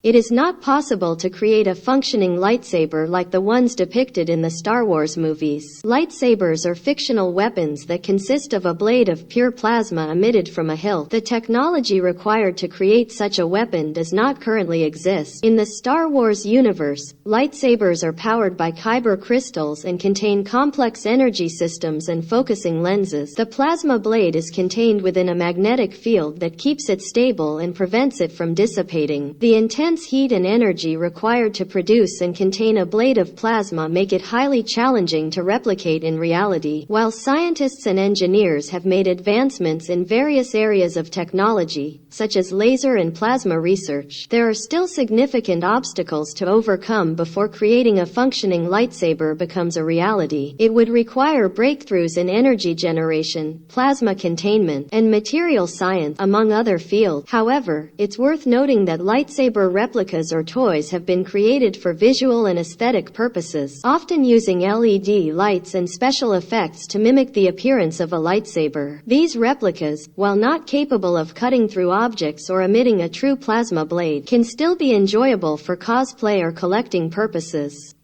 It is not possible to create a functioning lightsaber like the ones depicted in the Star Wars movies. Lightsabers are fictional weapons that consist of a blade of pure plasma emitted from a hilt. The technology required to create such a weapon does not currently exist. In the Star Wars universe, lightsabers are powered by kyber crystals and contain complex energy systems and focusing lenses. The plasma blade is contained within a magnetic field that keeps it stable and prevents it from dissipating. The intense heat and energy required to produce and contain a blade of plasma make it highly challenging to replicate in reality. While scientists and engineers have made advancements in various areas of technology, such as laser and plasma research, there are still significant obstacles to overcome before creating a functioning lightsaber becomes a reality. It would require breakthroughs in energy generation, plasma containment, and material science, among other fields. However, it's worth noting that lightsaber replicas or toys have been created for visual and aesthetic purposes, often using LED lights and special effects to mimic the appearance of a lightsaber. These replicas, while not capable of cutting through objects or emitting a true plasma blade, can still be enjoyable for cosplay or collecting purposes.